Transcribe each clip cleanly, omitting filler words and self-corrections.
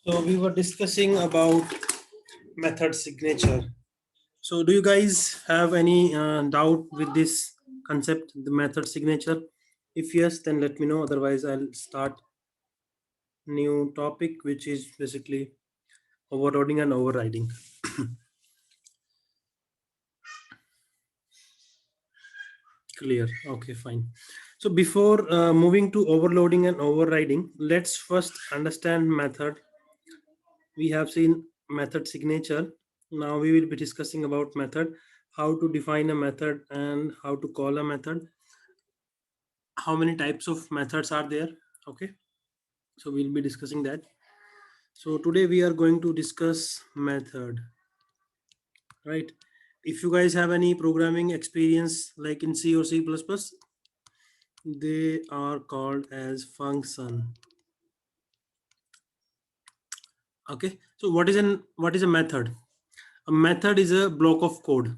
So we were discussing about method signature. So do you guys have any doubt with this concept, the method signature? If yes, then let me know. Otherwise, I'll start new topic, which is basically overloading and overriding. Clear. Okay, fine. So before moving to overloading and overriding, let's first understand method. We have seen method signature. Now we will be discussing about method, how to define a method and how to call a method, how many types of methods are there. Okay, so we'll be discussing that. So today we are going to discuss method, right? If you guys have any programming experience like in C or C++, they are called as function. Okay, so what is a method? A method is a block of code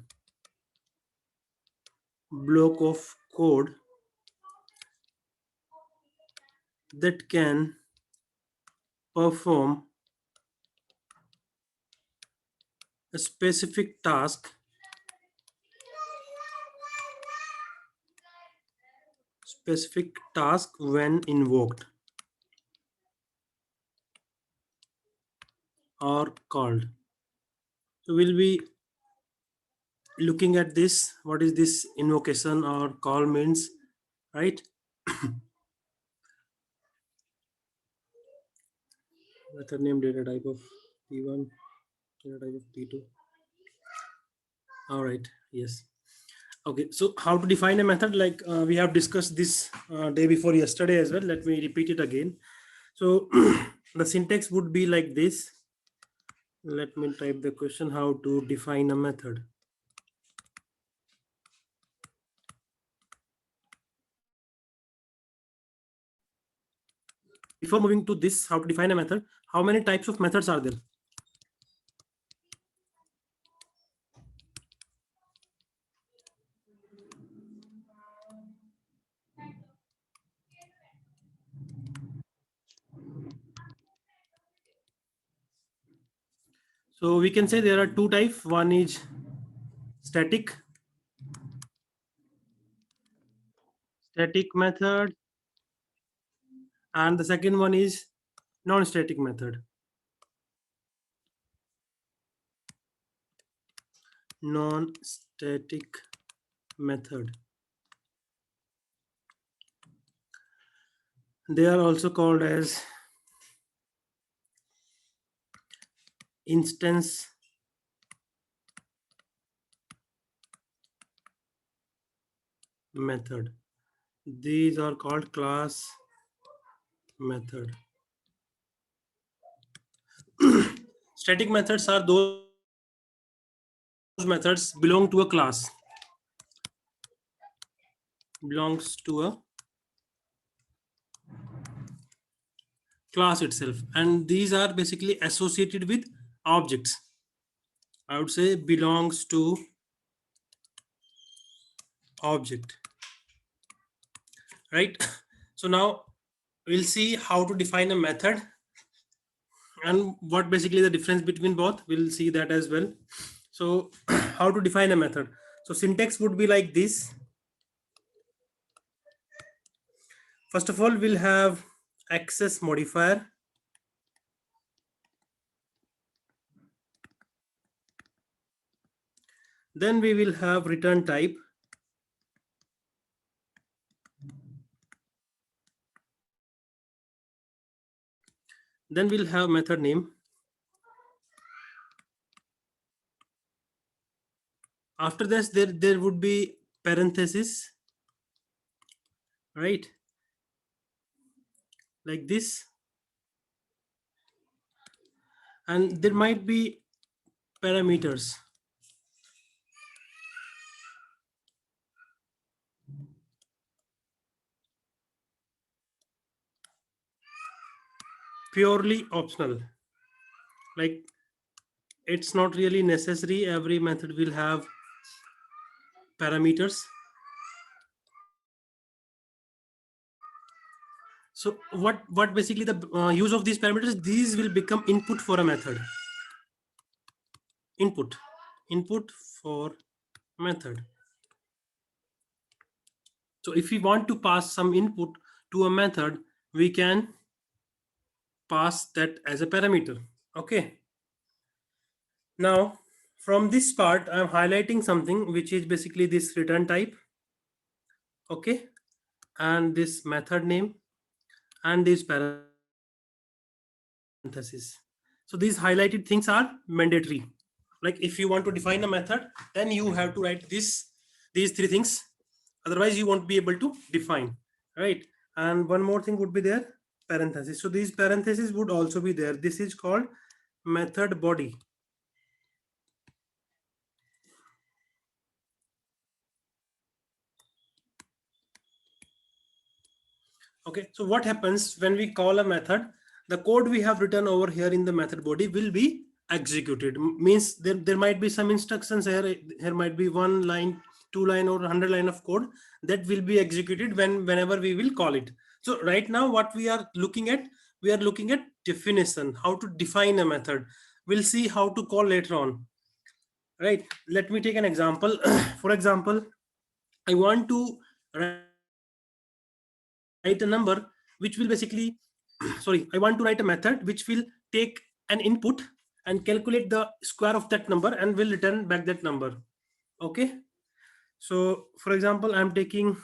that can perform a specific task when invoked or called. So we'll be looking at this, what is this invocation or call means, right? Method name, data type of p1, data type of p2. All right, yes. Okay, so how to define a method, like we have discussed this day before yesterday as well. Let me repeat it again. So the syntax would be like this. Let me type the question, how to define a method. Before moving to this, how to define a method, how many types of methods are there? So we can say there are two types. One is static method, and the second one is non-static method. Non-static method. They are also called as instance method. These are called class method. Static methods are those methods belongs to a class itself, and these are basically associated with objects. I would say belongs to object, right? So now we'll see how to define a method and what basically the difference between both. We'll see that as well. So how to define a method? So syntax would be like this. First of all, we'll have access modifier. Then we will have return type. Then we'll have method name. After this, there would be parenthesis, right? Like this. And there might be parameters. Purely optional. Like it's not really necessary. Every method will have parameters. So what basically the use of these parameters? These will become input for a method. Input for method. So if we want to pass some input to a method, we can pass that as a parameter. Okay. Now from this part, I'm highlighting something which is basically this return type. Okay. And this method name and these parentheses. So these highlighted things are mandatory. Like if you want to define a method, then you have to write these three things. Otherwise you won't be able to define, right? And one more thing would be there, parentheses. So these parentheses would also be there. This is called method body. Okay, so what happens when we call a method? The code we have written over here in the method body will be executed. Means there might be some instructions here. Here might be 1 line, 2 line, or 100 line of code that will be executed whenever we will call it. So right now what we are looking at, definition, how to define a method. We'll see how to call later on. Right, let me take an example. For example, I want to write a number which will basically sorry, I want to write a method which will take an input and calculate the square of that number and will return back that number. Okay, so for example, I'm taking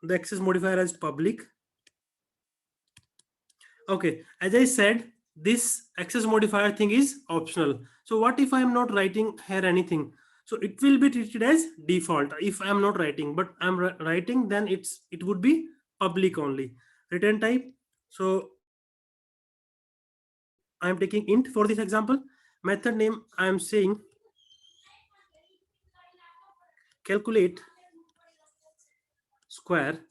the access modifier as public. Okay, as I said, this access modifier thing is optional. So what if I am not writing here anything? So it will be treated as default if I am not writing, but I'm writing, then it would be public only. Return type. So I'm taking int for this example. Method name, I'm saying calculate square.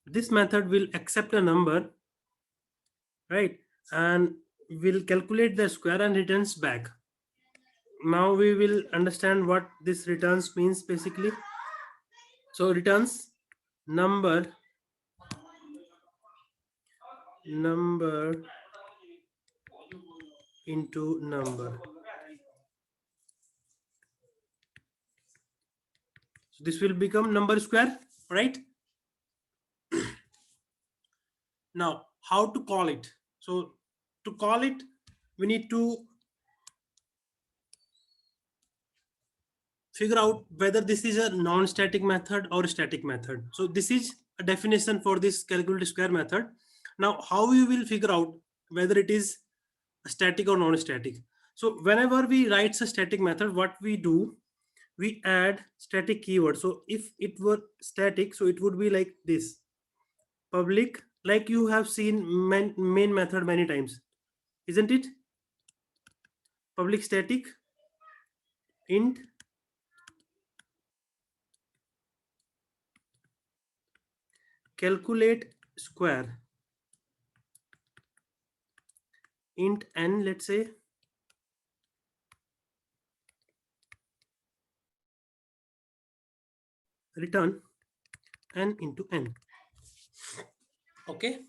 This method will accept a number, right, and will calculate the square and returns back. Now we will understand what this returns means basically. So returns number into number. So this will become number square, right? Now how to call it? So to call it, we need to figure out whether this is a non-static method or a static method. So this is a definition for this calculate square method. Now how you will figure out whether it is a static or non-static? So whenever we write a static method, what we do, we add static keyword. So if it were static, so it would be like this, public, like you have seen main method many times, isn't it? Public static int calculate square int n, let's say, return n into n. Okay,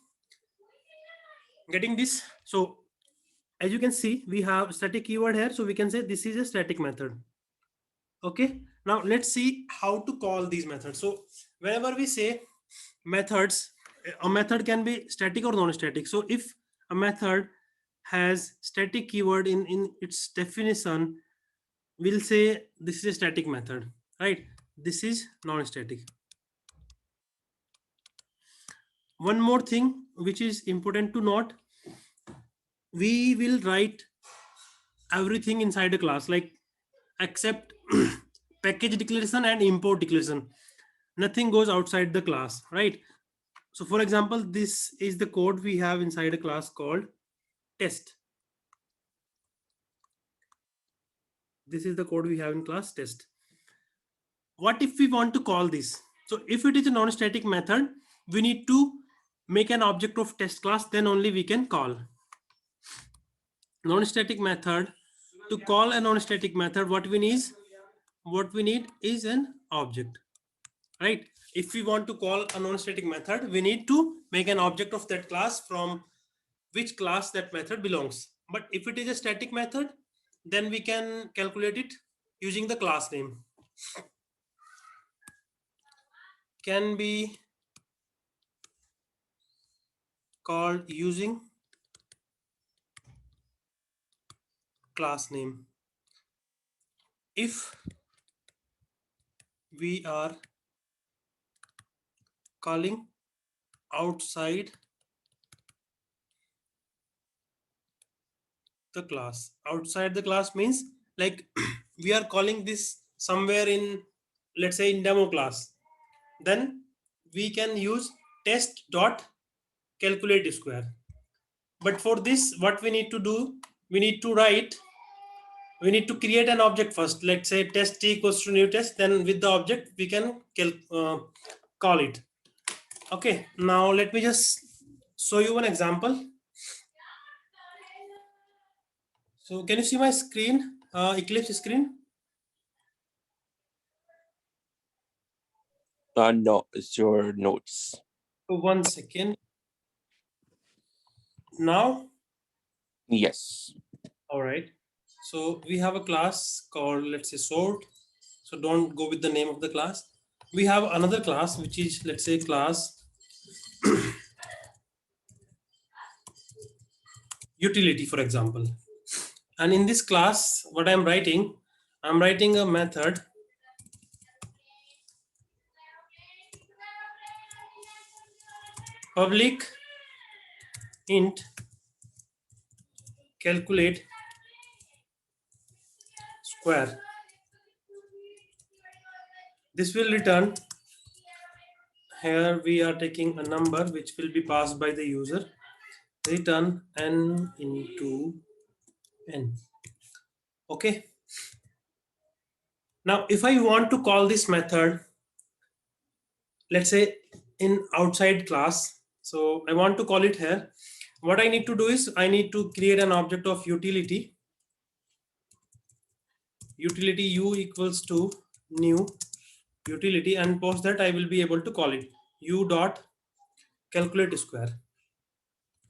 getting this? So as you can see, we have static keyword here, so we can say this is a static method. Okay, now let's see how to call these methods. So whenever we say methods, a method can be static or non-static. So if a method has static keyword in its definition, we'll say this is a static method, right? This is non-static. One more thing which is important to note, we will write everything inside a class, like except package declaration and import declaration. Nothing goes outside the class, right? So for example, this is the code we have inside a class called test. This is the code we have in class test. What if we want to call this? So if it is a non-static method, we need to make an object of test class, then only we can call. Non-static method, to call a non-static method, what we need is an object. right? If we want to call a non-static method, we need to make an object of that class from which class that method belongs. But if it is a static method, then we can calculate it using the class name. Can be called using class name if we are calling outside the class. Outside the class means like we are calling this somewhere in, let's say, in demo class. Then we can use test dot calculate square. But for this, what we need to do, we need to create an object first. Let's say test t equals to new test. Then with the object we can call it. Okay, now let me just show you one example. So can you see my screen, Eclipse screen? No, it's your notes. 1 second. Now? Yes. All right. So we have a class called, let's say, sort. So don't go with the name of the class. We have another class, which is, let's say, class utility, for example. And in this class, what I'm writing a method public int calculate square. This will return, here we are taking a number which will be passed by the user, return n into n. Okay. Now, if I want to call this method, let's say in outside class, so I want to call it here. What I need to do is I need to create an object of utility. Utility u equals to new utility, and post that I will be able to call it u dot calculate square.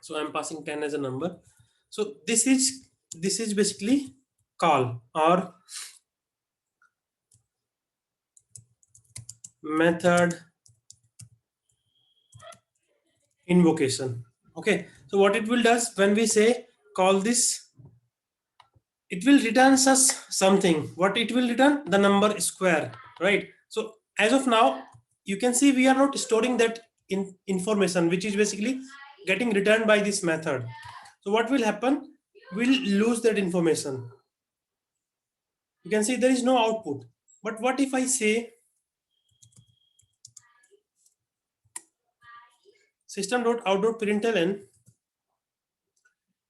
So I'm passing 10 as a number. So this is basically call or method invocation. Okay, so what it will does when we say call this, it will return us something. What it will return? The number square, right? So as of now, you can see we are not storing that information, which is basically getting returned by this method. So what will happen? We'll lose that information. You can see there is no output. But what if I say system.out.println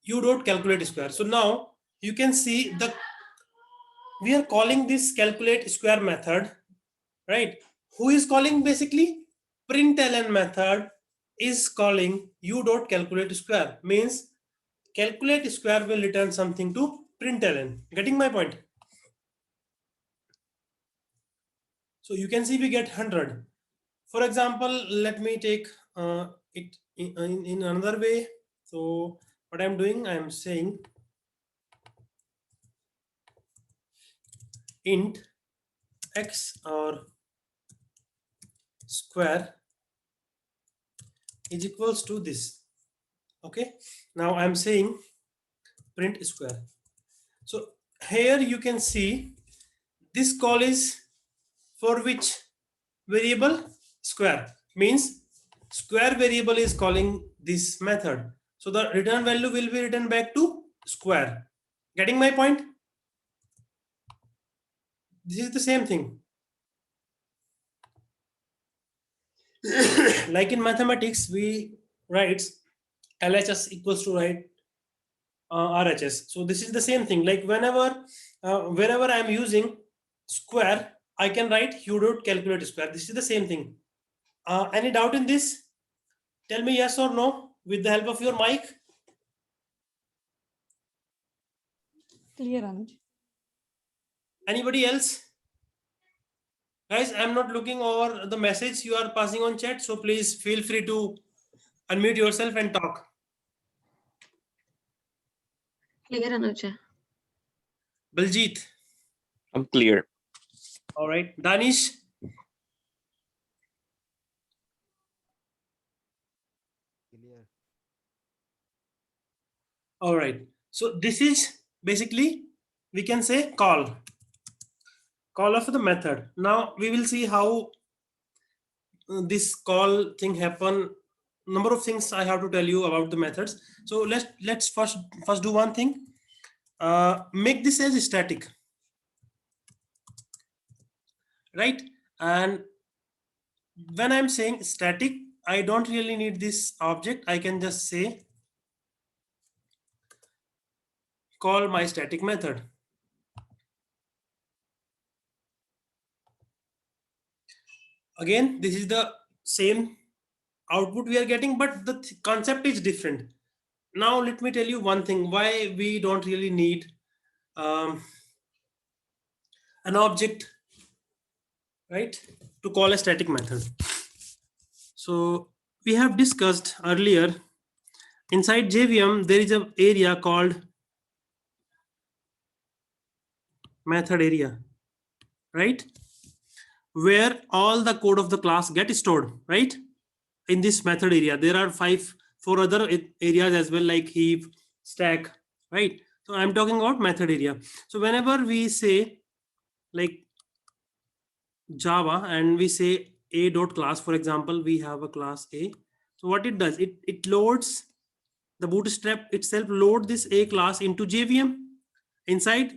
u.calculate square? So now you can see we are calling this calculate square method, right? Who is calling? Basically println method is calling u.calculate square, means calculate square will return something to println. Getting my point? So you can see we get 100. For example, let me take it in another way. So what I'm doing, I'm saying int x or square is equals to this. Okay, now I'm saying print square. So here you can see this call is for which variable? Square, means square variable is calling this method. So the return value will be written back to square. Getting my point? This is the same thing. Like in mathematics, we write LHS equals to write RHS. So this is the same thing. Like whenever, wherever I am using square, I can write u dot calculate square. This is the same thing. Any doubt in this? Tell me yes or no with the help of your mic. Clear, Anuj. Anybody else? Guys, I'm not looking over the message you are passing on chat, so please feel free to unmute yourself and talk. Clear, Anuj. Baljit. I'm clear. All right. Danish. Clear. All right. So this is basically, we can say call of the method. Now we will see how this call thing happen. Number of things I have to tell you about the methods. So let's first do one thing. Make this as static, right? And when I'm saying static, I don't really need this object. I can just say call my static method. Again, this is the same output we are getting, but the concept is different. Now let me tell you one thing why we don't really need an object, right, to call a static method. So we have discussed earlier, inside JVM there is an area called method area, right, where all the code of the class get stored, right? In this method area there are 4 other areas as well, like heap, stack, right? So I'm talking about method area. So whenever we say like Java and we say a dot class, for example, we have a class A. So what it does, it loads, the bootstrap itself load this A class into JVM. Inside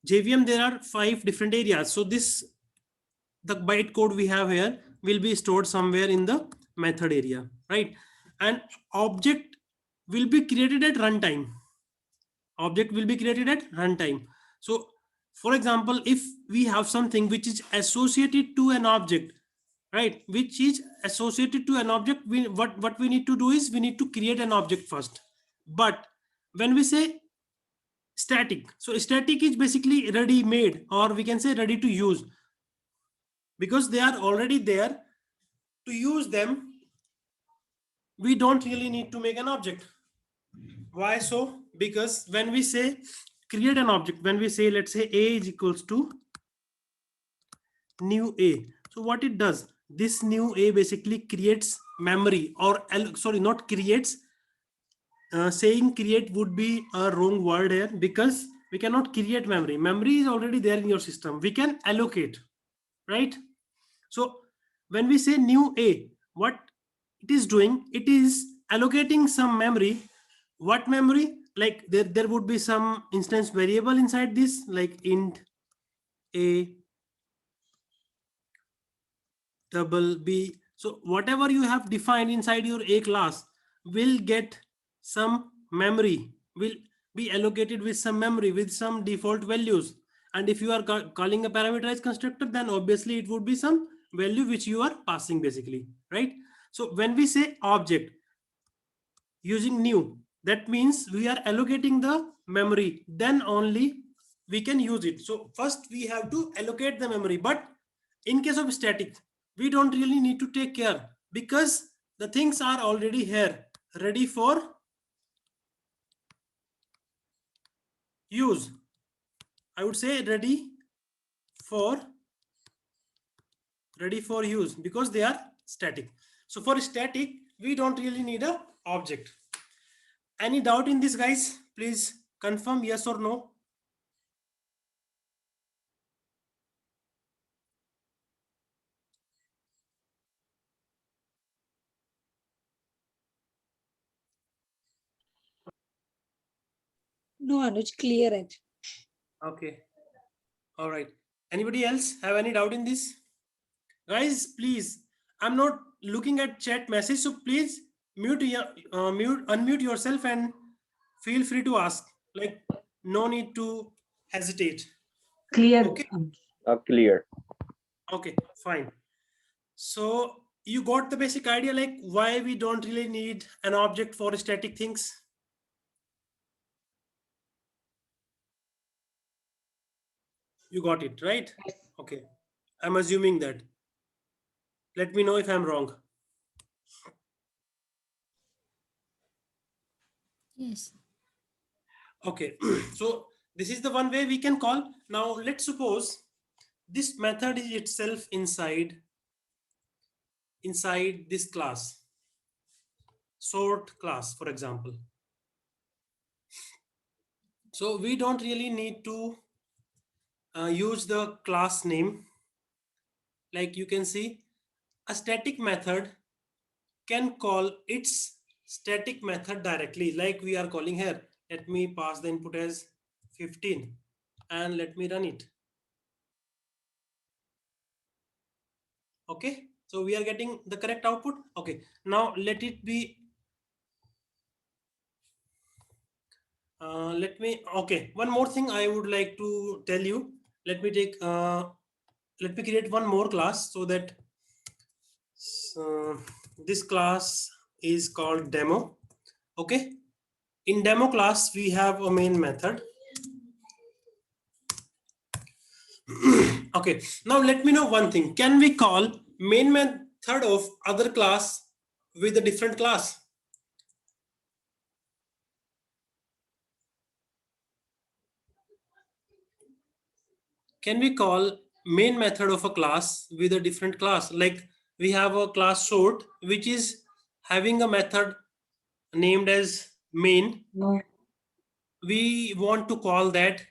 JVM there are 5 different areas. So this, the bytecode we have here will be stored somewhere in the method area, right? And object will be created at runtime. Object will be created at runtime. So for example, if we have something which is associated to an object, right, which is associated to an object, what we need to do is we need to create an object first. But when we say static, so static is basically ready made, or we can say ready to use, because they are already there. To use them, we don't really need to make an object. Why so? Because when we say create an object, when we say, let's say a is equals to new a, so what it does, this new a basically creates memory, or sorry, not creates, saying create would be a wrong word here, because we cannot create memory. Memory is already there in your system. We can allocate, right? So when we say new a, what it is doing, it is allocating some memory. What memory? Like there would be some instance variable inside this, like int a double b. So whatever you have defined inside your a class will get some memory, will be allocated with some memory, with some default values. And if you are calling a parameterized constructor, then obviously it would be some value which you are passing basically, right? So when we say object using new, that means we are allocating the memory, then only we can use it. So first we have to allocate the memory. But in case of static, we don't really need to take care, because the things are already here, ready for use. I would say ready for use, because they are static. So for static, we don't really need a object. Any doubt in this, guys? Please confirm yes or no. No, Anuj, clear it. Okay. All right. Anybody else have any doubt in this? Guys, please, I'm not looking at chat message, so please unmute yourself and feel free to ask. Like, no need to hesitate. Clear. Okay. Clear. Okay, fine. So you got the basic idea, like why we don't really need an object for static things. You got it, right? Yes. Okay. I'm assuming that. Let me know if I'm wrong. Yes. Okay. So this is the one way we can call. Now let's suppose this method is itself inside this class, sort class, for example. So we don't really need to use the class name. Like you can see, a static method can call its static method directly, like we are calling here. Let me pass the input as 15 and let me run it. Okay, so we are getting the correct output. Okay, now let it be okay, one more thing I would like to tell you. Let me create one more class so that this class is called demo. Okay, in demo class we have a main method. Okay, now let me know one thing. Can we call main method of other class with a different class? Can we call main method of a class with a different class? Like we have a class sort which is having a method named as main. No. We want to call that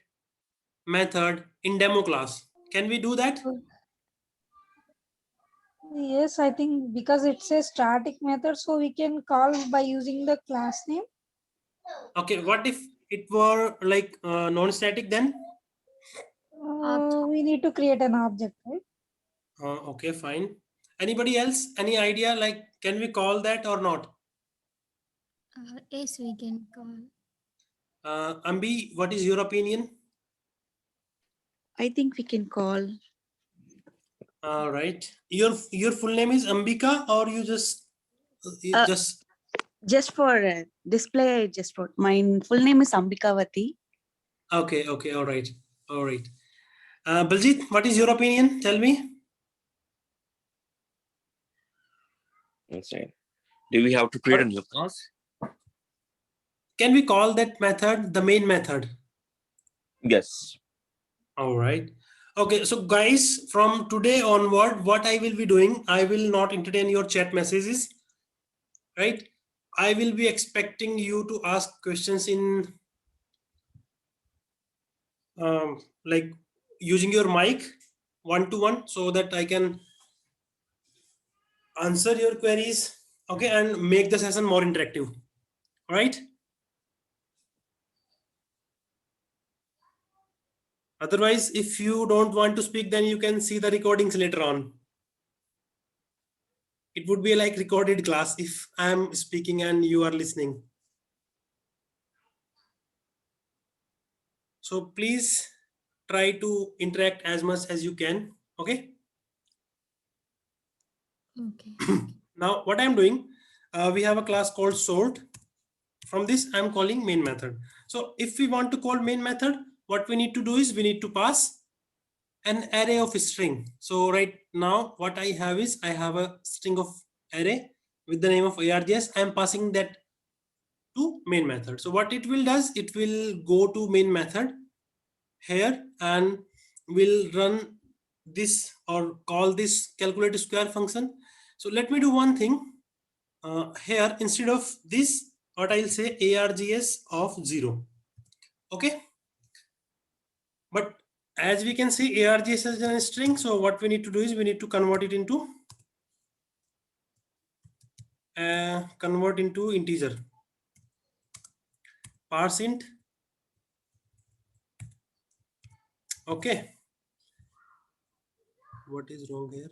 method in demo class. Can we do that? Yes, I think because it's a static method, so we can call by using the class name. Okay, what if it were like non-static then? We need to create an object, right? Okay, fine. Anybody else? Any idea? Like, can we call that or not? Yes, we can call. Ambi, what is your opinion? I think we can call. All right. Your full name is Ambika, or you just Uh, just Just for display, I just wrote. My full name is Ambikavati. okay? Okay. All right. All right. Baljit, what is your opinion? Tell me. Insane. Do we have to create a new class? Can we call that method the main method? Yes. All right. Okay. So guys, from today onward, what I will be doing, I will not entertain your chat messages. Right. I will be expecting you to ask questions in like using your mic one-to-one so that I can answer your queries, okay, and make the session more interactive. All right. Otherwise, if you don't want to speak, then you can see the recordings later on. It would be like recorded class if I'm speaking and you are listening. So please try to interact as much as you can. Okay. Okay. Now what I'm doing, we have a class called sort. From this, I'm calling main method. So if we want to call main method, what we need to do is we need to pass an array of string. So right now what I have is I have a string of array with the name of args. I'm passing that to main method. So what it will does, it will go to main method here and will run this or call this calculate square function. So let me do one thing here. Instead of this, what I'll say args of 0. Okay. But as we can see, args is a string. So what we need to do is we need to convert it into integer. Parse int. Okay. What is wrong here?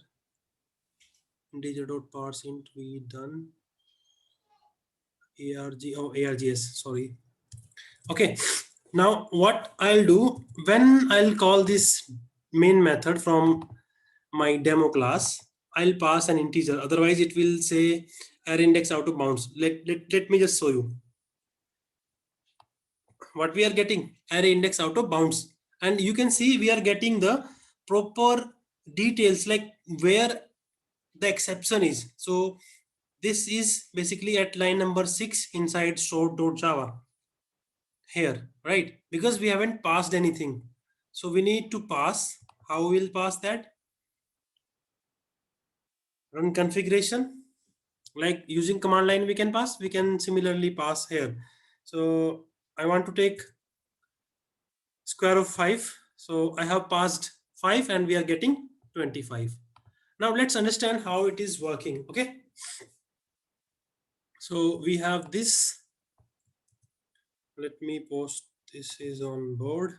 Integer dot parse int we done. Args, sorry. Okay. Now what I'll do when I'll call this main method from my demo class, I'll pass an integer. Otherwise it will say array index out of bounds. Let me just show you what we are getting. Array index out of bounds. And you can see we are getting the proper details like where the exception is. So this is basically at line number 6 inside sort.java here, right? Because we haven't passed anything. So we need to pass. How we'll pass that? Run configuration. Like using command line we can pass. We can similarly pass here. So I want to take square root of 5. So I have passed 5 and we are getting 25. Now let's understand how it is working. Okay. So we have this. Let me post this is on board.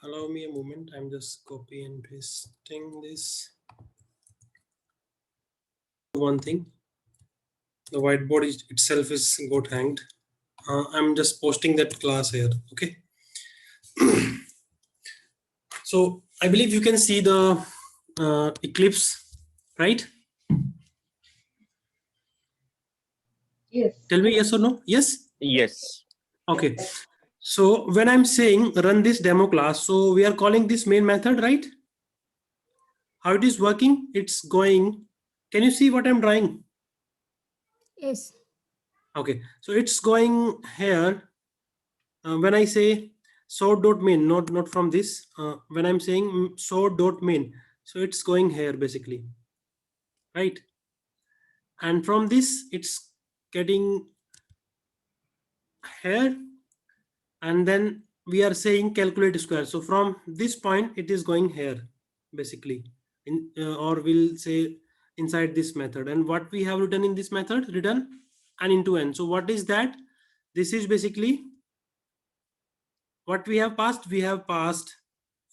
Allow me a moment. I'm just copy and pasting this. One thing, the whiteboard itself is got hanged. I'm just posting that class here. Okay. So I believe you can see the Eclipse, right? Yes. Tell me yes or no. Yes. Yes. Okay. So when I'm saying run this demo class, so we are calling this main method, right? How it is working? It's going. Can you see what I'm drawing? Yes. Okay. So it's going here. When I say sort.main, not from this. When I'm saying sort.main, so it's going here basically, right? And from this, it's getting here. And then we are saying calculate square. So from this point, it is going here basically, or we'll say inside this method. And what we have written in this method, return and into n. So what is that? This is basically what we have passed. We have passed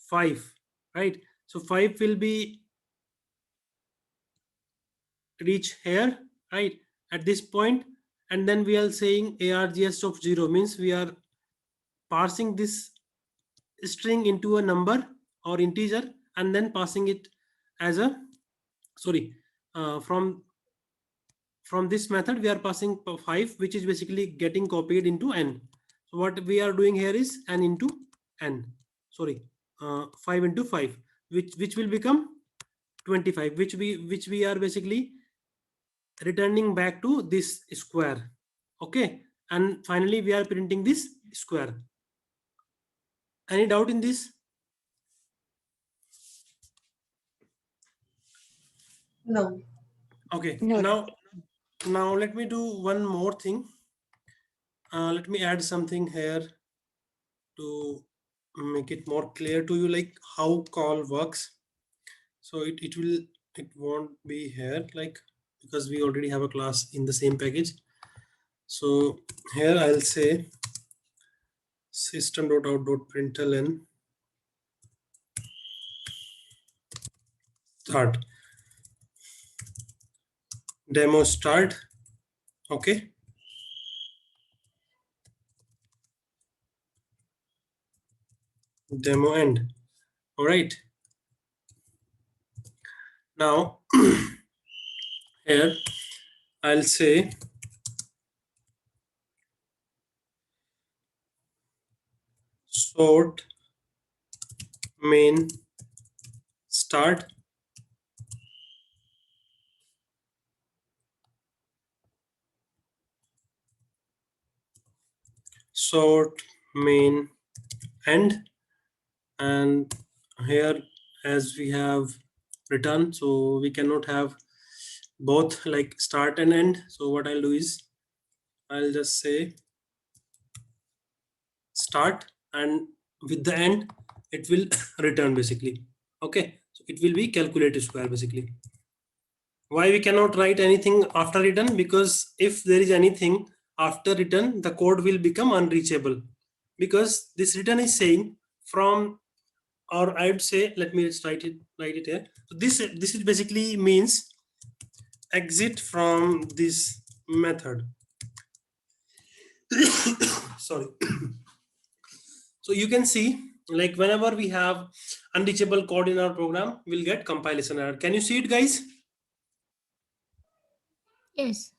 5, right? So 5 will be reach here, right? At this point, and then we are saying args of 0 means we are parsing this string into a number or integer and then passing it as a from this method we are passing 5, which is basically getting copied into n. So what we are doing here is n into n, 5 into 5, which will become 25, which we are basically returning back to this square. Okay, and finally we are printing this square. Any doubt in this? No. Okay. No. Now let me do one more thing. Let me add something here to make it more clear to you, like how call works. So it won't be here, like, because we already have a class in the same package. So here I'll say system.out.println start, demo start. Okay. Demo end. All right. Now here I'll say sort main start sort main end, and here as we have written, so we cannot have both like start and end. So what I'll do is I'll just say start, and with the end it will return basically. Okay, so it will be calculate square basically. Why we cannot write anything after return? Because if there is anything after return, the code will become unreachable, because this return is saying from or I'd say, let me just write it here. So this is basically means exit from this method. Sorry. So you can see, like whenever we have unreachable code in our program, we'll get compilation error. Can you see it, guys? Yes.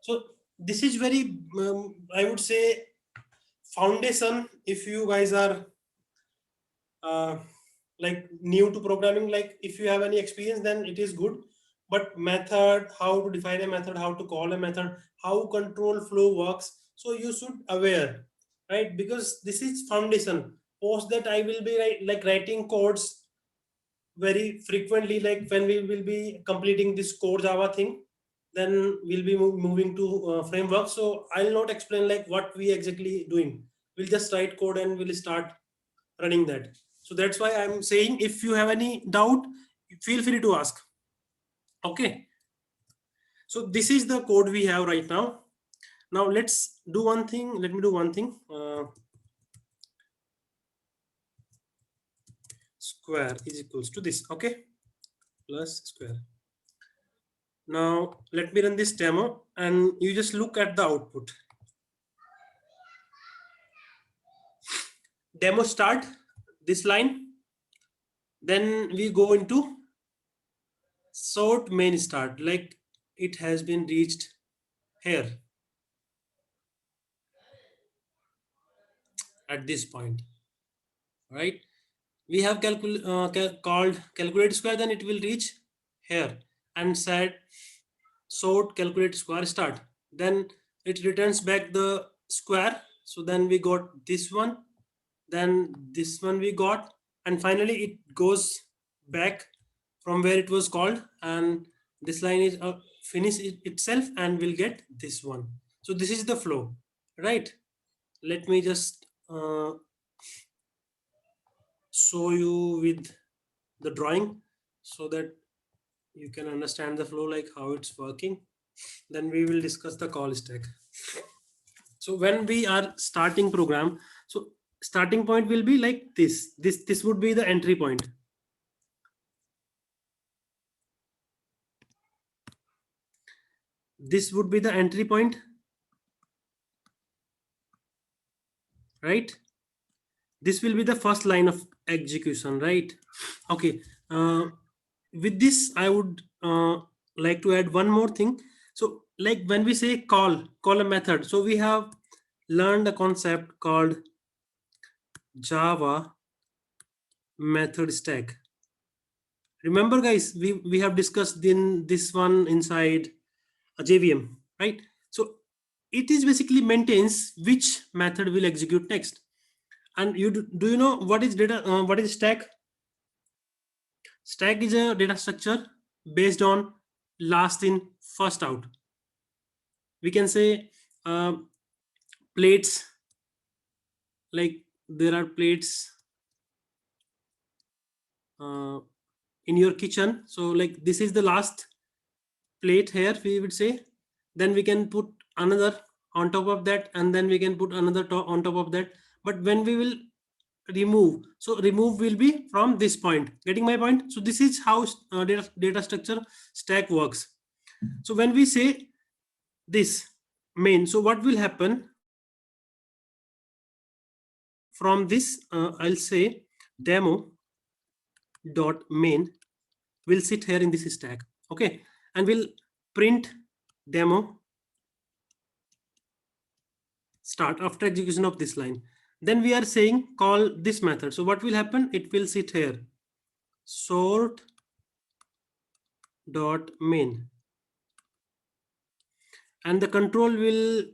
So this is very, I would say, foundation. If you guys are like new to programming, like if you have any experience, then it is good. But method, how to define a method, how to call a method, how control flow works, so you should aware, right? Because this is foundation. Post that I will be writing codes very frequently, like when we will be completing this core Java thing, then we'll be moving to framework. So I'll not explain like what we exactly doing. We'll just write code and we'll start running that. So that's why I'm saying, if you have any doubt, feel free to ask. Okay. So this is the code we have right now. Now let's do one thing. Let me do one thing. Square is equals to this. Okay. Plus square. Now let me run this demo and you just look at the output. Demo start, this line. Then we go into sort main start, like it has been reached here at this point, right? We have called calculate square, then it will reach here and said sort calculate square start. Then it returns back the square. So then we got this one, then this one we got, and finally it goes back from where it was called, and this line is finish itself and we'll get this one. So this is the flow, right? Let me just show you with the drawing so that you can understand the flow, like how it's working. Then we will discuss the call stack. So when we are starting program, so starting point will be like this. This would be the entry point. This would be the entry point, right? This will be the first line of execution, right? Okay. With this, I would like to add one more thing. So like when we say call a method, so we have learned a concept called Java method stack. Remember guys, we have discussed in this one inside a JVM, right? So it is basically maintains which method will execute next. And you do you know what is data? What is stack? Stack is a data structure based on last in, first out. We can say plates, like there are plates in your kitchen. So like this is the last plate here, we would say. Then we can put another on top of that, and then we can put another on top of that. But when we will remove, so remove will be from this point. Getting my point? So this is how data structure stack works. So when we say this main, so what will happen from this? I'll say demo dot main will sit here in this stack. Okay, and we'll print demo start after execution of this line. Then we are saying call this method. So what will happen? It will sit here, sort dot main, and the control will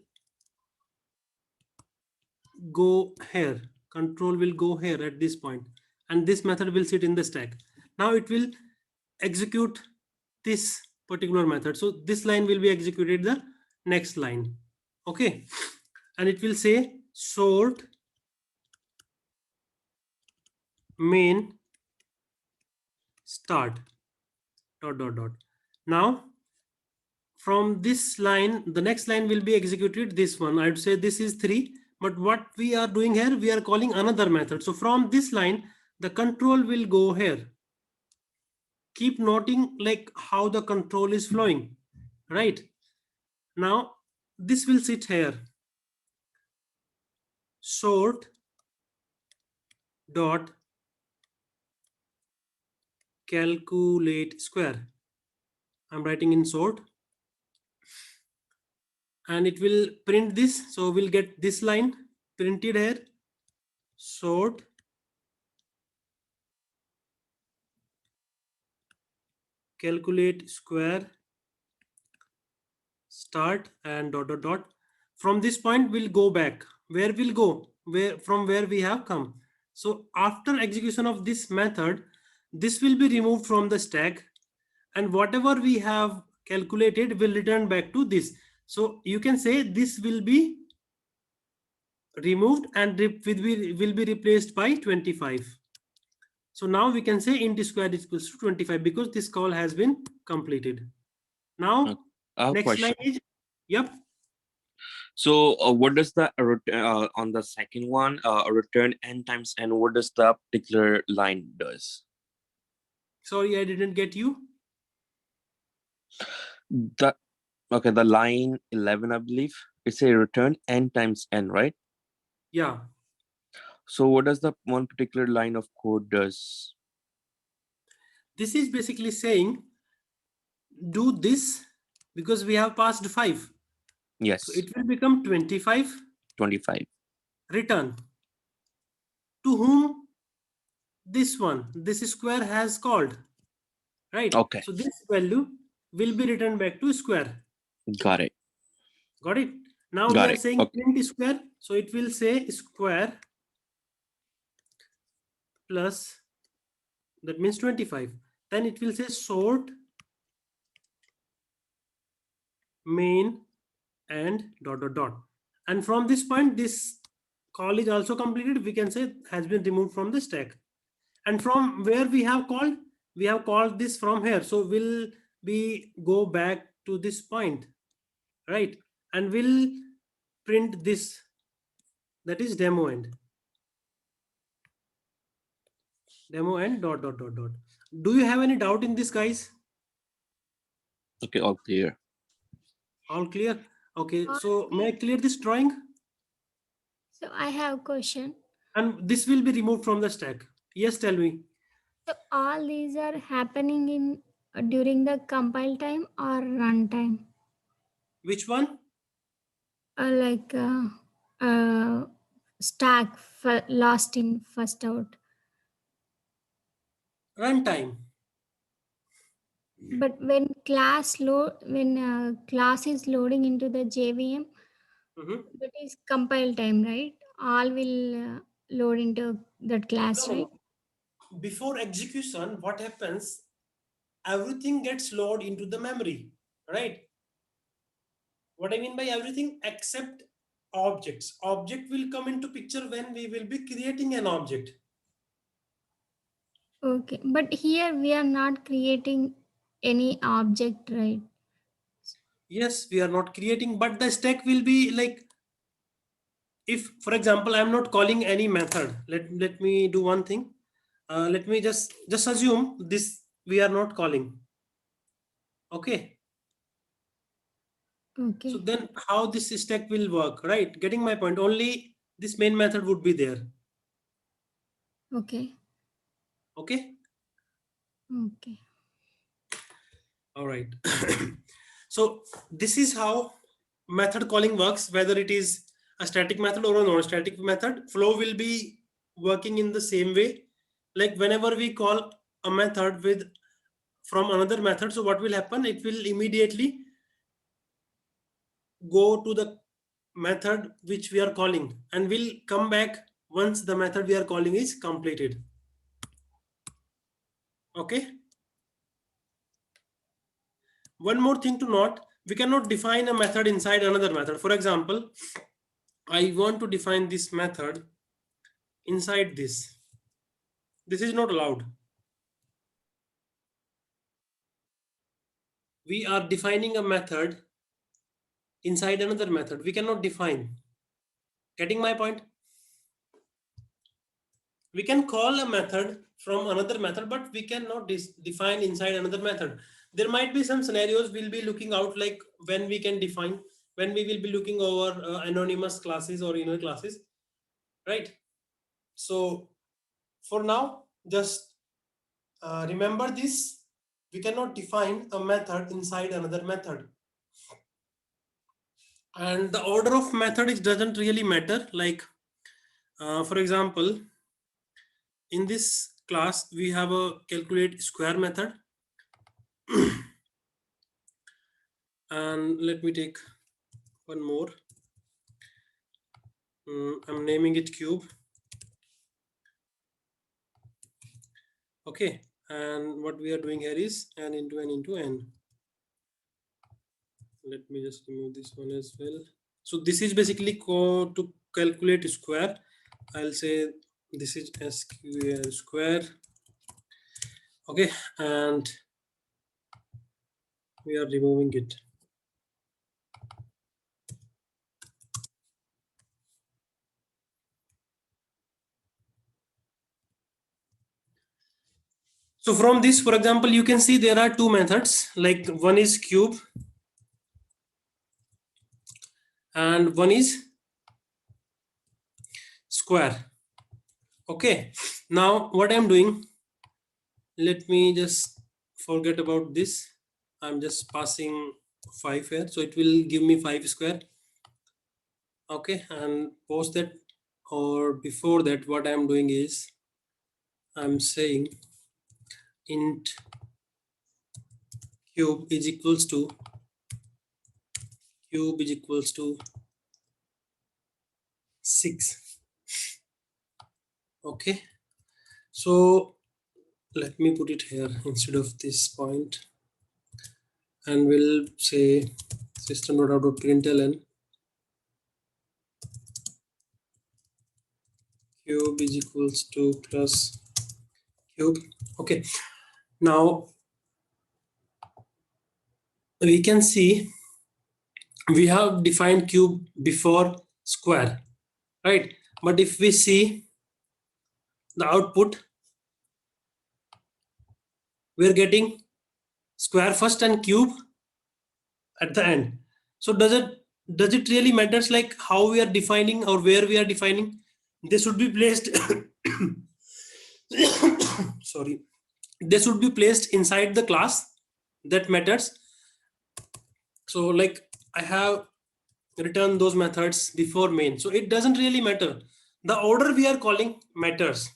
go here. Control will go here at this point, and this method will sit in the stack. Now it will execute this particular method. So this line will be executed the next line. Okay, and it will say sort main start dot dot dot. Now from this line, the next line will be executed, this one. I would say this is 3, but what we are doing here, we are calling another method. So from this line, the control will go here. Keep noting like how the control is flowing, right? Now this will sit here. Sort dot calculate square. I'm writing in sort, and it will print this. So we'll get this line printed here. Sort calculate square start and dot dot dot. From this point we'll go back. Where we'll go? From where we have come. So after execution of this method, this will be removed from the stack, and whatever we have calculated will return back to this. So you can say this will be removed and will be replaced by 25. So now we can say int square is equals to 25 because this call has been completed. Now Okay. I have a next question. line is, yep. So what does the on the second one return n times n? What does the particular line does? Sorry, I didn't get you. The okay, the line 11, I believe, it's a return n times n, right? Yeah. So what does the one particular line of code does? This is basically saying do this because we have passed 5. Yes, So it will become 25. 25. Return. To whom? This one. This square has called. Right? Okay. So this value will be returned back to square. Got it. Got it? Now Got we are it. saying Okay. print square. So it will say square plus, that means 25. Then it will say sort main and dot dot dot. And from this point, this call is also completed. We can say has been removed from the stack. And from where we have called this from here. So will we go back to this point, right? And we'll print this, that is demo end. Demo end dot dot dot dot. Do you have any doubt in this, guys? Okay, all clear. All clear? Okay, All so may I clear. clear this drawing? So I have a question. And this will be removed from the stack. Yes, tell me. So all these are happening in during the compile time or runtime? Which one? Like stack last in first out. Runtime. But when class is loading into the JVM, Mhm. that is compile time, right? All will load into that class, No, no, right? no. Before execution, what happens? Everything gets loaded into the memory, right? What I mean by everything except objects. Object will come into picture when we will be creating an object. Okay, but here we are not creating any object, right? Yes, we are not creating, but the stack will be like, if for example I'm not calling any method, let me do one thing. Let me just assume this we are not calling. Okay. Okay, So then how this stack will work, right? Getting my point? Only this main method would be there. okay, Okay. okay. All right. So this is how method calling works, whether it is a static method or a non-static method. Flow will be working in the same way. Like whenever we call a method with from another method, so what will happen? It will immediately go to the method which we are calling and will come back once the method we are calling is completed. Okay. One more thing to note, we cannot define a method inside another method. For example, I want to define this method inside this. This is not allowed. We are defining a method inside another method. We cannot define. Getting my point? we can call a method from another method, but we cannot define inside another method. There might be some scenarios we'll be looking out, like when we can define, when we will be looking over anonymous classes or inner classes, right? So for now, just remember this: we cannot define a method inside another method. And the order of method, it doesn't really matter. Like for example, in this class we have a calculate square method. And let me take one more. I'm naming it cube. Okay, and what we are doing here is n into n into n. Let me just remove this one as well. So this is basically to calculate square. I'll say this is SQL square. Okay, and we are removing it. So from this, for example, you can see there are two methods, like one is cube and one is square. Okay, now what I'm doing, let me just forget about this. I'm just passing 5 here, so it will give me 5 square. Okay, and post that, or before that, what I'm doing is I'm saying int cube is equals to 6. Okay, so let me put it here instead of this point, and we'll say system.out.println cube is equals to plus cube. Okay, now we can see we have defined cube before square, right? But if we see the output, we're getting square first and cube at the end. So does it really matters like how we are defining or where we are defining? They should be placed sorry, they should be placed inside the class. That matters. So like I have written those methods before main, so it doesn't really matter. The order we are calling matters.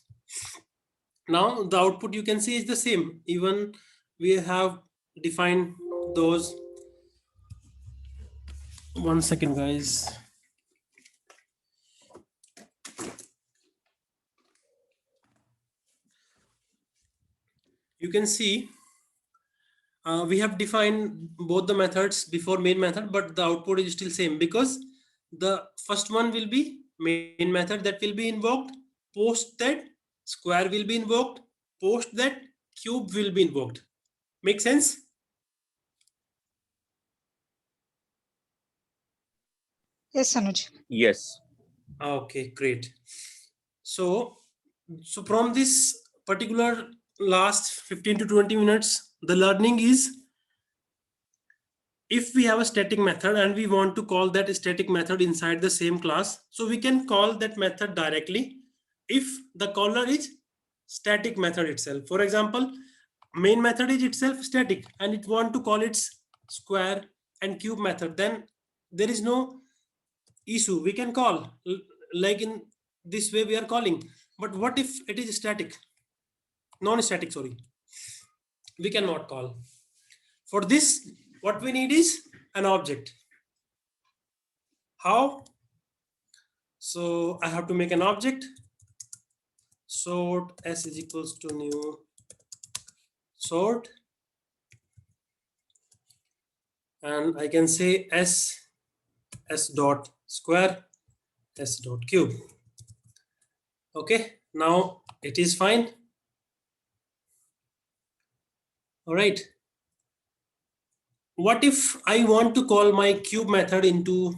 Now the output you can see is the same, even we have defined those. One second, guys. You can see we have defined both the methods before main method, but the output is still same because the first one will be main method that will be invoked. Post that square will be invoked. Post that cube will be invoked. Make sense? Yes, Anuj. Yes. Okay, great. So from this particular last 15 to 20 minutes, the learning is, if we have a static method and we want to call that static method inside the same class, so we can call that method directly if the caller is static method itself. For example, main method is itself static and it want to call its square and cube method, then there is no issue. We can call like in this way we are calling. But what if it is static, non-static, sorry, we cannot call. For this, what we need is an object. How? So I have to make an object. Sort s is equals to new sort, and I can say s dot square, s dot cube. Okay, now it is fine. All right. What if I want to call my cube method into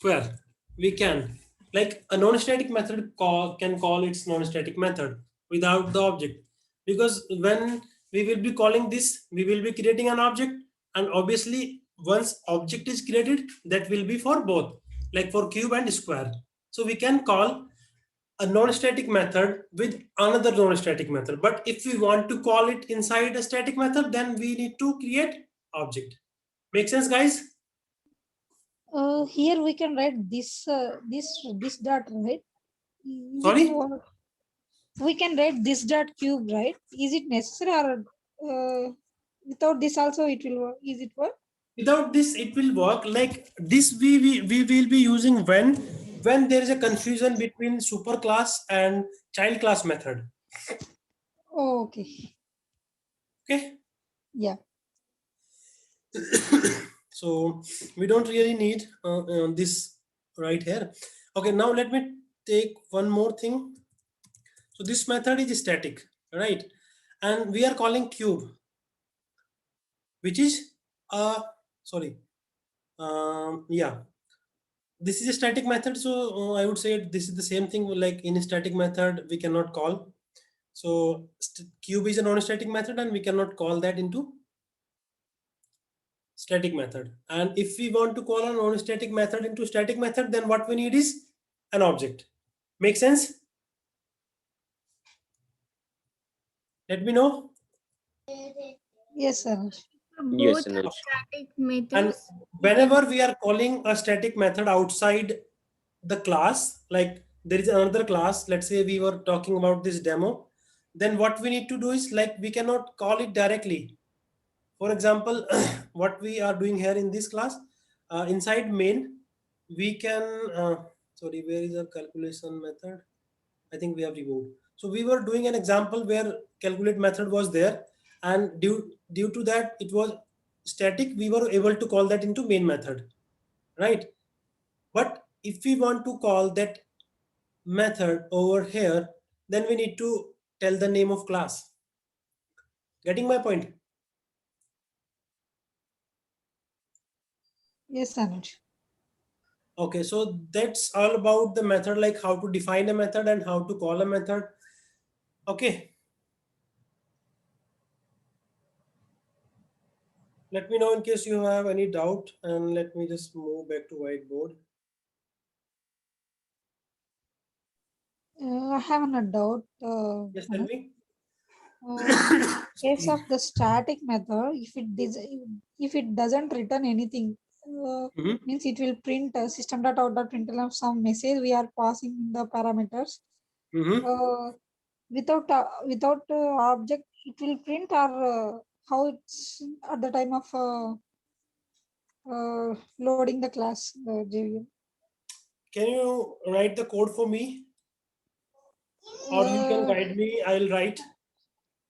square. We can, like a non-static method can call its non-static method without the object, because when we will be calling this, we will be creating an object, and obviously once object is created, that will be for both, like for cube and square. So we can call a non-static method with another non-static method. But if we want to call it inside a static method, then we need to create object. Make sense, guys? Here we can write this dot, right? Is it Sorry? we can write this dot cube, right? Is it necessary, or without this also it will work? Is it work? Without this, it will work. Like this, we will be using when there is a confusion between superclass and child class method. Oh, okay. Okay. Yeah. So we don't really need this right here. Okay, now let me take one more thing. So this method is static, right? And we are calling cube, which is sorry, yeah, this is a static method. So I would say this is the same thing. Like in a static method, we cannot call. So cube is a non-static method, and we cannot call that into static method. And if we want to call a non-static method into static method, then what we need is an object. Make sense? Let me know. Yes, sir. Yes, Both Anuj. static And methods. whenever we are calling a static method outside the class, like there is another class, let's say we were talking about this demo, then what we need to do is, like, we cannot call it directly. For example, what we are doing here in this class, inside main, we can, sorry, where is the calculation method? I think we have removed. So we were doing an example where calculate method was there, and due to that it was static, we were able to call that into main method, right? But if we want to call that method over here, then we need to tell the name of class. Getting my point? Yes, Anuj. Okay, so that's all about the method, like how to define a method and how to call a method. Okay. Let me know in case you have any doubt, and let me just move back to whiteboard. I have a doubt. Yes, tell me. Case of the static method, if it doesn't return anything, Mhm. means it will print system.out.println of some message we are passing in the parameters. Mhm. Without object, it will print, or how it's at the time of loading the class, the JVM. Can you write the code for me? Or you can guide me, I'll write.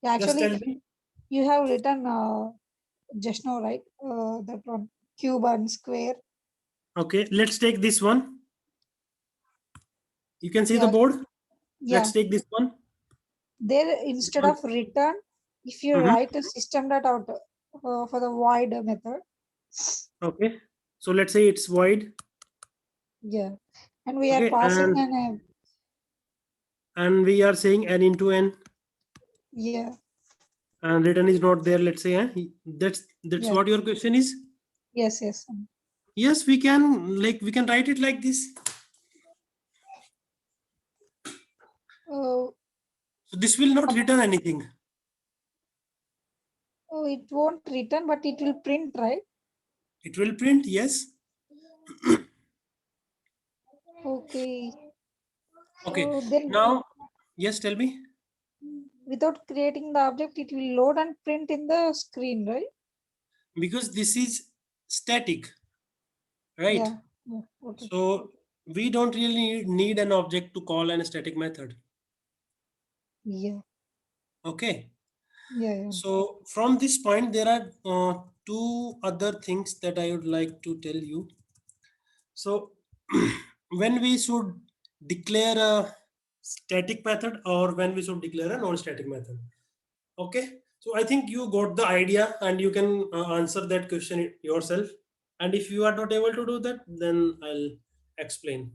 Yeah, Just tell actually, me. you have written just now, right? That one, cube and square. Okay, let's take this one. You can see the Yeah. board. Yeah, Let's take this one. there instead of return, if you Mhm. write a system.out for the void method, Okay, so let's say it's void. yeah, and we are Okay, passing and we are saying n into n, yeah, and return is not there. Let's say that's Yeah. what your question is. yes. Yes, we can, like, we can write it like this. Oh, So this will not return anything. oh, it won't return, but it will print, right? It will print, yes. Okay. Okay, Oh, then now, yes, tell me. without creating the object, it will load and print in the screen, right? Because this is static, right? Yeah. Okay. So we don't really need an object to call an static method. Yeah. Okay. Yeah. So from this point, there are two other things that I would like to tell you. So when we should declare a static method, or when we should declare a non-static method. Okay. So I think you got the idea, and you can answer that question yourself. And if you are not able to do that, then I'll explain.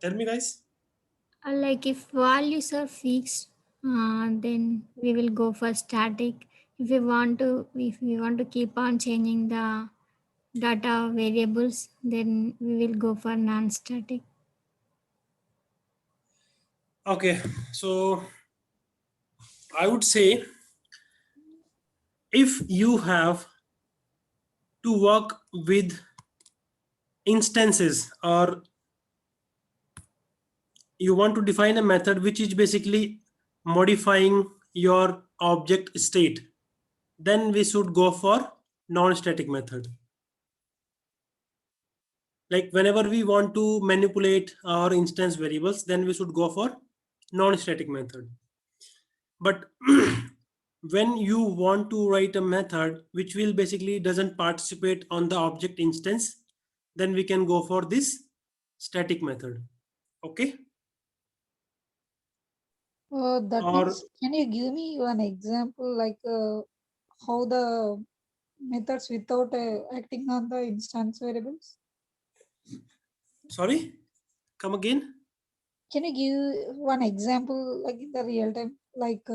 Tell me, guys. Like if values are fixed, then we will go for static. If we want to keep on changing the data variables, then we will go for non-static. Okay, so I would say if you have to work with instances, or you want to define a method which is basically modifying your object state, then we should go for non-static method. Like whenever we want to manipulate our instance variables, then we should go for non-static method. But when you want to write a method which will basically doesn't participate on the object instance, then we can go for this static method. Okay. That Or means, can you give me one example, like how the methods without acting on the instance variables? sorry, come again. Can you give one example, like in the real time, like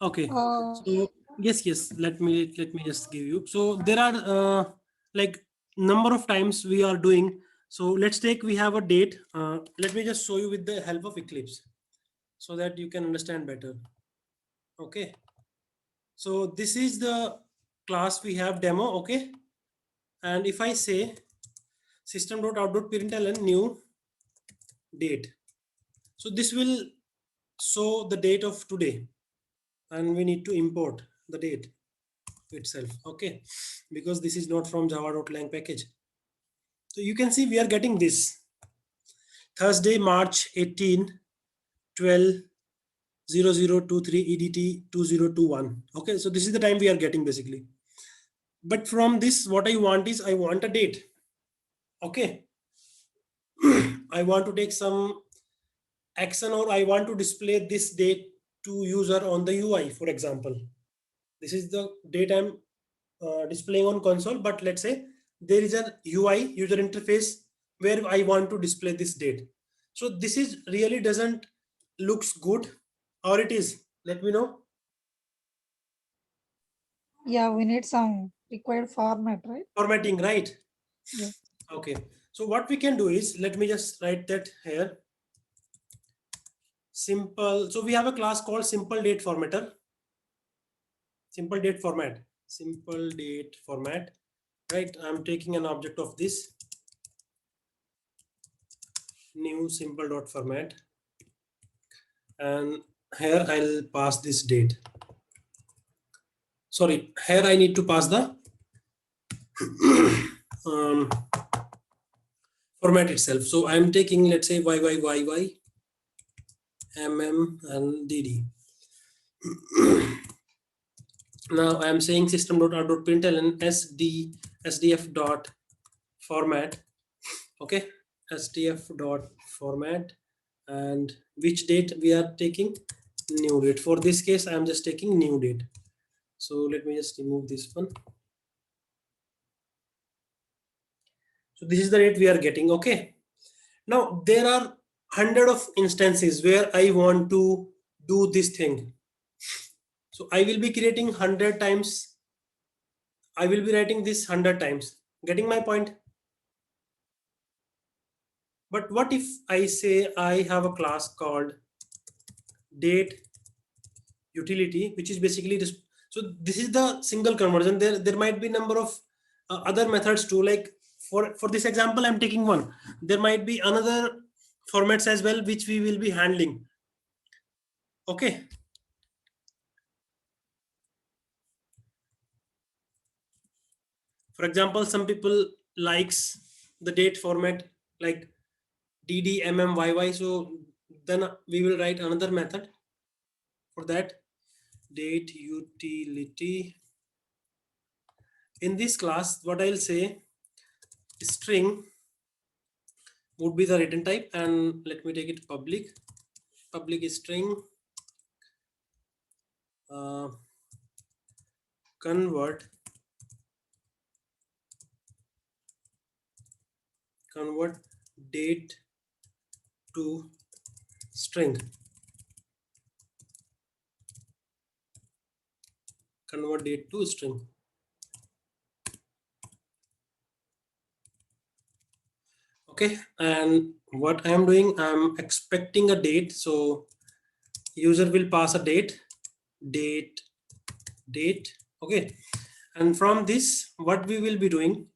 Okay. uh, So yes, let me just give you. So there are like number of times we are doing. So let's take, we have a date. Let me just show you with the help of Eclipse so that you can understand better. Okay. So this is the class we have demo. Okay. And if I say system.out.println new date, so this will show the date of today, and we need to import the date itself. Okay, because this is not from java.lang package. So you can see we are getting this Thursday, March 18, 12, 0023 EDT 2021. Okay, so this is the time we are getting basically. But from this, what I want is I want a date. Okay. I want to take some action, or I want to display this date to user on the UI, for example. This is the date I'm displaying on console, but let's say there is an UI, user interface, where I want to display this date. So this is really doesn't looks good, or it is, let me know. yeah, we need some required format, right? Formatting, right? Yeah. Okay, so what we can do is, let me just write that here. Simple, so we have a class called simple date formatter. Simple date format, simple date format, right? I'm taking an object of this new simple dot format, and here I'll pass this date. Sorry, here I need to pass the format itself. So I'm taking, let's say, YYYY, MM, and DD. Now I'm saying system.out.println SDF dot format. Okay, SDF dot format, and which date we are taking? New date. For this case, I'm just taking new date. So let me just remove this one. So this is the date we are getting. Okay. Now there are 100 of instances where I want to do this thing. So I will be creating 100 times. I will be writing this 100 times. Getting my point? But what if I say I have a class called date utility, which is basically this. So this is the single conversion. There might be number of other methods too. Like for this example, I'm taking one. There might be another formats as well, which we will be handling. Okay. For example, some people likes the date format like DDMMYY. So then we will write another method for that, date utility. In this class, what I'll say, string would be the return type, and let me take it public. Public is string. Convert date to string. Convert date to string. Okay, and what I am doing, I'm expecting a date. So user will pass a date. Okay, and from this, what we will be doing,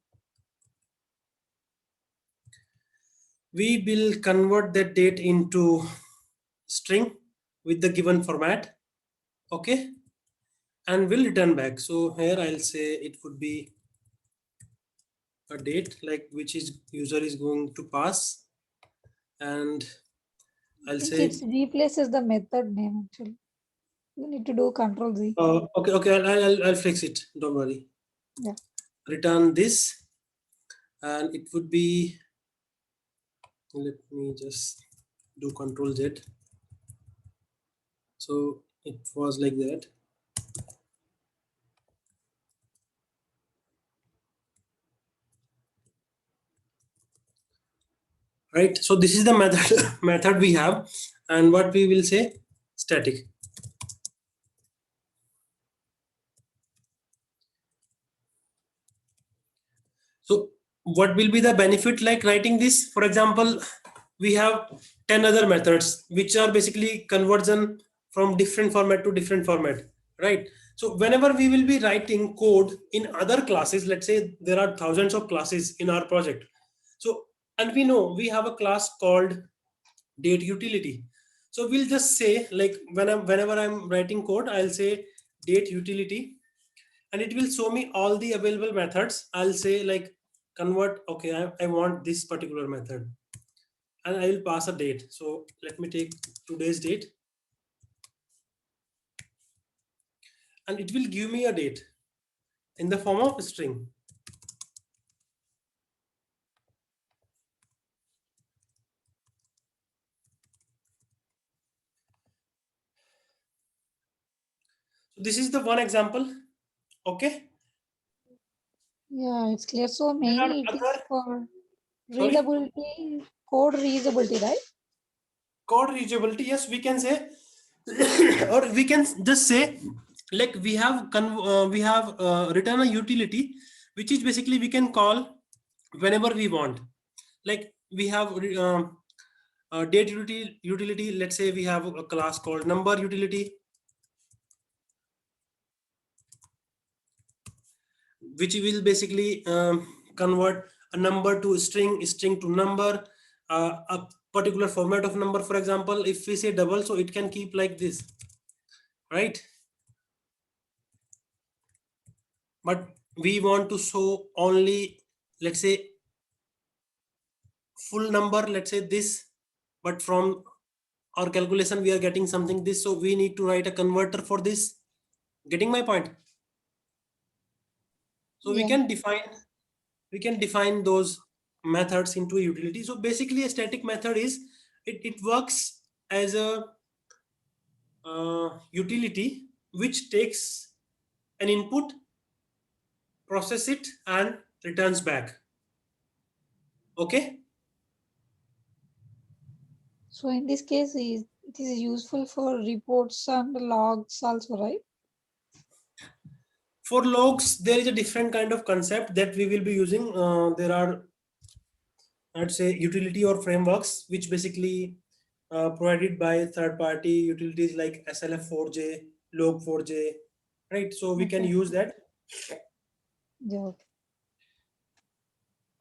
we will convert that date into string with the given format. Okay, and we'll return back. So here I'll say it would be a date like which is user is going to pass, and I I'll think say it replaces the method name actually. You need to do Control Z. okay, I'll fix it, don't worry. Yeah. Return this, and it would be, let me just do Control Z. So it was like that. Right, so this is the method we have, and what we will say, static. So what will be the benefit like writing this? For example, we have 10 other methods which are basically conversion from different format to different format, right? So whenever we will be writing code in other classes, let's say there are thousands of classes in our project. So, and we know we have a class called date utility. So we'll just say like whenever I'm writing code, I'll say date utility, and it will show me all the available methods. I'll say like convert, okay, I want this particular method, and I will pass a date. So let me take today's date, and it will give me a date in the form of a string. So this is the one example. Okay. Yeah, it's clear. So There are mainly it is other, for sorry, readability, code readability, right? code readability. Yes, we can say, or we can just say like we have written a utility which is basically we can call whenever we want. Like we have date utility. Let's say we have a class called number utility, which will basically convert a number to string, string to number, a particular format of number. For example, if we say double, so it can keep like this, right? But we want to show only, let's say, full number, let's say this, but from our calculation we are getting something this, so we need to write a converter for this. Getting my point? So Yeah. we can define those methods into a utility. So basically a static method is it works as a utility which takes an input, process it, and returns back. Okay. So in this case, it is useful for reports and logs also, right? For logs, there is a different kind of concept that we will be using. There are, I'd say, utility or frameworks which basically provided by third-party utilities like SLF4j, Log4j, right? So we can Okay. use that. Yeah.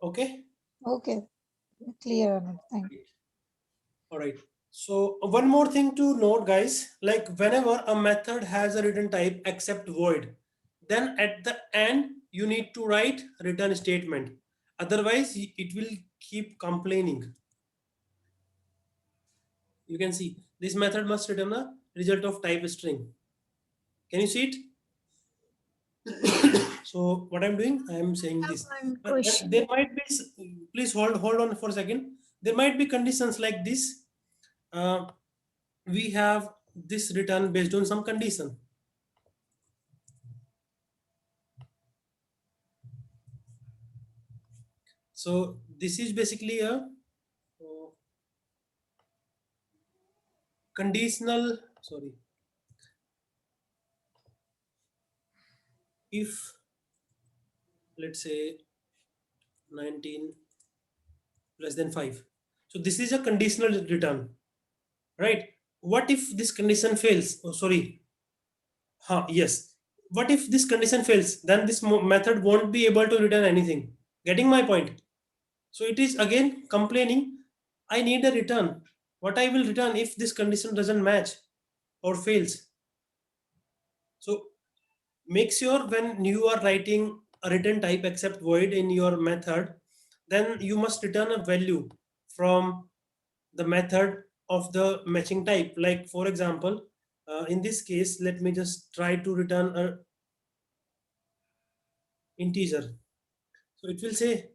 Okay. Okay. Clear. Anand. Thank you. All right. So one more thing to note, guys, like whenever a method has a return type except void, then at the end you need to write return statement. Otherwise, it will keep complaining. You can see this method must return a result of type string. Can you see it? So what I'm doing, I am saying this. One But question. there might be, please hold on for a second. there might be conditions like this. We have this return based on some condition. So this is basically a conditional, sorry, if let's say 19 less than 5. So this is a conditional return, right? What if this condition fails? Oh, sorry. Yes. What if this condition fails? Then this method won't be able to return anything. Getting my point? So it is again complaining, I need a return. What I will return if this condition doesn't match or fails? So make sure when you are writing a return type except void in your method, then you must return a value from the method of the matching type. Like for example, in this case, let me just try to return a integer. So it will say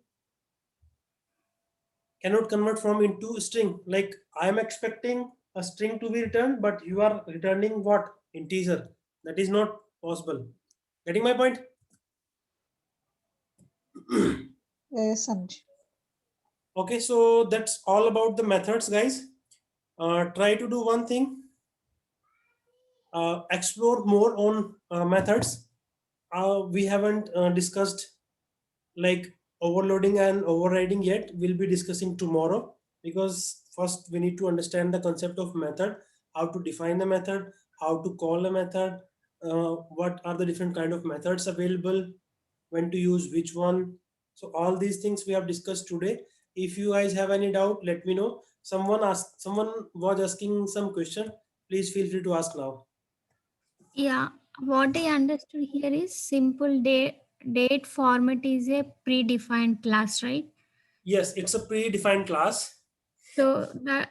cannot convert from into string. Like I am expecting a string to be returned, but you are returning what? Integer. That is not possible. Getting my point? Yes, Anuj. Okay, so that's all about the methods, guys. Try to do one thing. Explore more on methods. We haven't discussed like overloading and overriding yet. We'll be discussing tomorrow, because first we need to understand the concept of method, how to define the method, how to call a method, what are the different kind of methods available, when to use which one. So all these things we have discussed today. If you guys have any doubt, let me know. Someone was asking some question. Please feel free to ask now. Yeah, what I understood here is simple date format is a predefined class, right? Yes, it's a predefined class. So that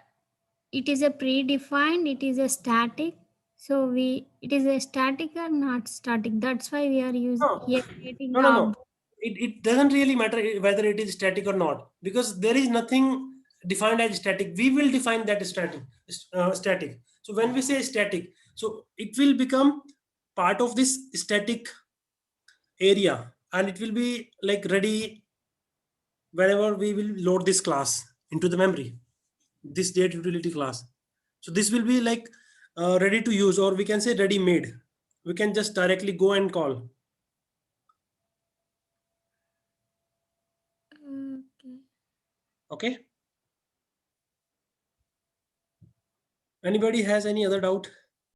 it is a predefined, it is a static. So it is a static or not static. That's why we are using No, here creating no, the no, no. It doesn't really matter whether it is static or not, because there is nothing defined as static. We will define that static. So when we say static, so it will become part of this static area, and it will be like ready whenever we will load this class into the memory, this date utility class. So this will be like ready to use, or we can say ready made. We can just directly go and call. Okay. Okay. Anybody has any other doubt?